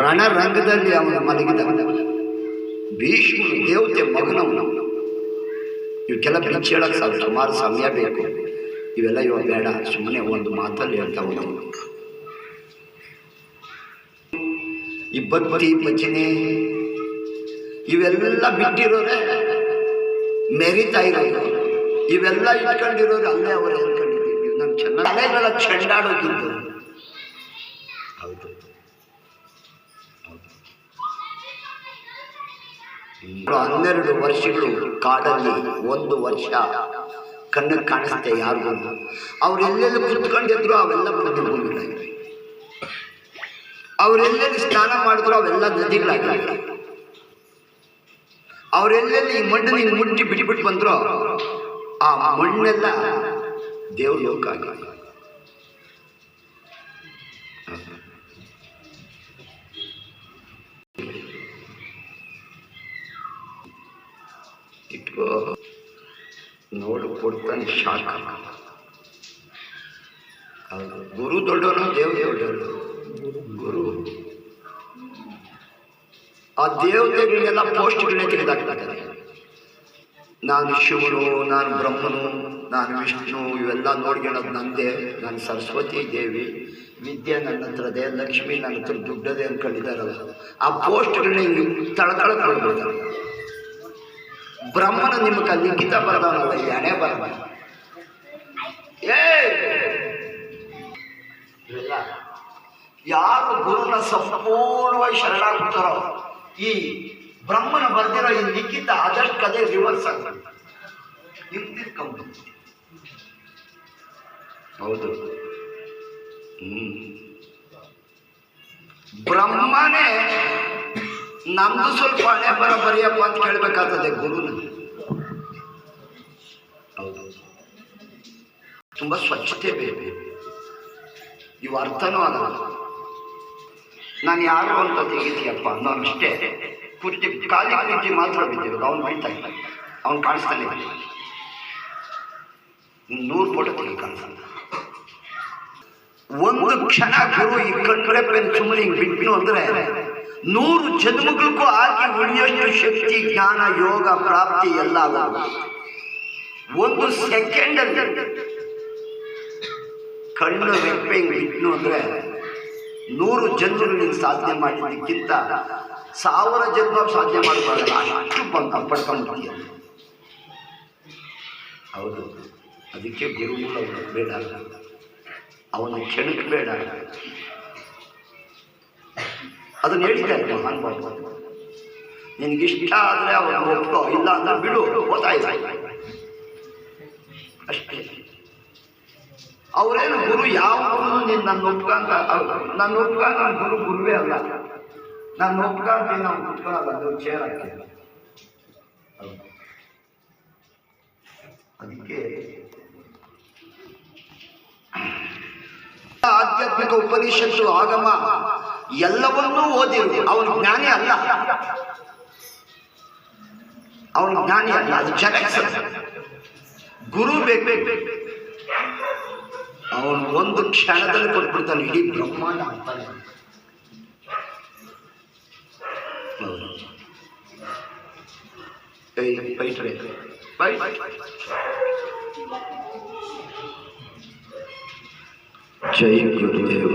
ರಣರಂಗದಲ್ಲಿ ಅವನು ಮಲಗಿದ. ಭೀಷ್ಮನು ದೇವತೆ ಮಗನವನು. ಇವಕ್ಕೆಲ್ಲ ಬಿಚ್ಚಿ ಹೇಳಕ್ಕೆ ಸುಮಾರು ಸಮಯ ಬೇಕು. ಇವೆಲ್ಲ ಇವಾಗ ಬೇಡ, ಸುಮ್ಮನೆ ಒಂದು ಮಾತಲ್ಲಿ ಹೇಳ್ತಾ ಹೋಗ್ತೀನಿ. ಈ ಭಕ್ತಿ ಭಜನೆ ಇವೆಲ್ಲ ಬಿಟ್ಟಿರೋರೆ ಮೆರಿತಾ ಇರೋದು. ಇವೆಲ್ಲ ಇಟ್ಕೊಂಡಿರೋರು ಅಲ್ಲೇ ಅವರು ಹೇಳ್ಕೊಂಡಿದ್ದೀವಿ. ನಮ್ಮ ಚೆನ್ನಾಗೆಲ್ಲ ಚೆಂಡಾಡೋಗಿದ್ದು. ಹೌದು, 12 ವರ್ಷಗಳು ಕಾಡಲ್ಲಿ, 1 ವರ್ಷ ಕಣ್ಣಿಗೆ ಕಾಣಿಸ್ತೆ ಯಾರಿಗೂ. ಅವರೆಲ್ಲೆಲ್ಲಿ ಕುತ್ಕೊಂಡಿದ್ರು ಅವೆಲ್ಲ ಪ್ರತಿಭೂಮಿಗಳಾಗಿವೆ. ಅವರೆಲ್ಲೆಲ್ಲಿ ಸ್ನಾನ ಮಾಡಿದ್ರು ಅವೆಲ್ಲ ನದಿಗಳಾಗಿವೆ. ಅವರೆಲ್ಲೆಲ್ಲಿ ಈ ಮಣ್ಣಿನ ಮುಟ್ಟಿ ಬಿಟ್ಬಿಟ್ಟು ಬಂದ್ರು ಆ ಮಣ್ಣೆಲ್ಲ ದೇವ್ರ ಲೋಕ ಆಗಿದೆ. ಇಟ್ಕೋ, ನೋಡು, ಕೊಡ್ತಾನೆ ಶಾಖ. ಗುರು ದೊಡ್ಡವನು, ದೇವ್ರ ದೊಡ್ಡವನು. ಗುರು ಆ ದೇವತೆಗಳಿಗೆಲ್ಲ ಪೋಸ್ಟ್ಗಳನ್ನೇ ತೆಗೆದಾಕ್ತಾರೆ. ನಾನು ಶಿವನು, ನಾನು ಬ್ರಹ್ಮನು, ನಾನು ವಿಷ್ಣು, ಇವೆಲ್ಲ ನೋಡ್ಕೊಳ್ಳೋದು ನಂದೇ. ನಾನು ಸರಸ್ವತಿ ದೇವಿ, ವಿದ್ಯೆ ನನ್ನ ಹತ್ರದೆ, ಲಕ್ಷ್ಮಿ ನನ್ನ ಹತ್ರ ದುಡ್ಡದೆ ಅಂದ್ಕೊಂಡಿದ್ದಾರಲ್ಲ, ಆ ಪೋಸ್ಟ್ಗಳನ್ನ ಹಿಂಗೆ ತಳತಳಕೊಳ್ಬಿಡ್ತಾರೆ. ಬ್ರಹ್ಮನ ನಿಮಗೆ ಲಿಖಿತ ಬರದವನಲ್ಲ, ಎಣೆ ಬರದ. ಯಾರು ಗುರುನ ಸಂಪೂರ್ಣವಾಗಿ ಶರಣಾಗ್ತಾರೋ ಈ ಬ್ರಹ್ಮನ ಬರ್ದಿರೋ ಈ ಲಿಖಿತ ಆದಷ್ಟು ಕದೇ ರಿವರ್ಸ್ ಆಗ್ತದೆ, ಹಿಂದಿರ್ಕೊಂಡು. ಹೌದು, ಬ್ರಹ್ಮನೇ ನಮ್ದು ಸ್ವಲ್ಪ ಹಣೆ ಬರಿಯಪ್ಪ ಅಂತ ಕೇಳ್ಬೇಕಾಗ್ತದೆ ಗುರುನ. ಹೌದು, ತುಂಬಾ ಸ್ವಚ್ಛತೆ ಬೇಕು. ಇವು ಅರ್ಥನೂ ಆಗಲ್ಲ. ನಾನು ಯಾರು ಅಂತ ತೆಗಿತೀಯಪ್ಪ ಅನ್ನೋ ಅಷ್ಟೇ. ಕುರ್ಚಿ ಖಾಲಿ ಕುರ್ಚಿ ಮಾತ್ರ ಬಿದ್ದಿರೋದು. ಅವ್ನು ಬೀಳ್ತಾ ಇಲ್ಲ, ಅವ್ನು ಕಾಣಿಸ್ತಾನೆ ಇಲ್ಲ. 100 ಫೋಟೋ ತೆಗಿ ಕಾಣಿಸ್ತಾನೆ. ಒಂದು ಕ್ಷಣ ಗುರು ಈ ಕಣ್ಕಡೆ ಪೆನ್ ಸುಮ್ಮನೆ ಹಿಂಗೆ ಬಿಟ್ಟು ಅಂದರೆ 100 ಜನ್ಮಗಳಿಗೂ ಆಗಿ ಉಳಿಯೋಷ್ಟು ಶಕ್ತಿ, ಜ್ಞಾನ, ಯೋಗ ಪ್ರಾಪ್ತಿ ಎಲ್ಲ ಆಗೋದು 1 ಸೆಕೆಂಡಲ್ಲಿ. ಕಣ್ಣು ರೆಪ್ಪೆ ಹಿಂಗೆ ಬಿಟ್ಟು ಅಂದರೆ 100 ಜನ್ಮಗಳು ಸಾಧನೆ ಮಾಡಿದ್ದಕ್ಕಿಂತ 1000 ಜನ್ಮ ಸಾಧನೆ ಮಾಡಬಾರಲ್ಲ, ಅಷ್ಟು ಪಡ್ಕೊಂಡ್ಬಿಡ್ತೀಯ. ಹೌದು, ಅದಕ್ಕೆ ಗುರುಗಳು ಬೇಡ, ಅವನ ಕ್ಷಣಕ್ಕೆ ಬೇಡ. ಅದನ್ನು ಹೇಳಿದ್ದಾರೆ ಮಹಾನುಭಾವ. ನಿನಗಿಷ್ಟ ಆದರೆ ಅವನು ಒಪ್ಕೋ, ಇಲ್ಲ ಅಂದ್ರೆ ಬಿಡು, ಗೊತ್ತಾಯ್ತು ಅಷ್ಟೇ. ಅವರೇನು ಗುರು, ಯಾವ ಗುರು ನೀನು ನನ್ನ ಒಪ್ಕೊಂಡ, ನನ್ನ ಒಪ್ಕೊಂಡ ಗುರು ಗುರುವೇ ಅಲ್ಲ. ನಾನು ಒಪ್ಕೊಂಡು ನಾವು ಕುತ್ಕೊಳ್ಳೋದು ಚೇರ್ ಹಾಕ್ತೀವಿ. ಅದಕ್ಕೆ ಆಧ್ಯಾತ್ಮಿಕ ಉಪನಿಷತ್ತು, ಆಗಮ ಎಲ್ಲವನ್ನೂ ಓದಿರು. ಅವನು ಜ್ಞಾನಿ ಅಲ್ಲ, ಅವನು ಜ್ಞಾನಿ ಅಲ್ಲ, ಅದು ಜಗತ್. ಗುರು ಬೇಕು. ಅವನು 1 ಕ್ಷಣದಲ್ಲಿ ಕೊಟ್ಬಿಡ್ತಾನೆ ಇಡೀ ಬ್ರಹ್ಮಾಂಡ ಅಂತಾನೆ. ಜೈ ಗುರುದೇವ.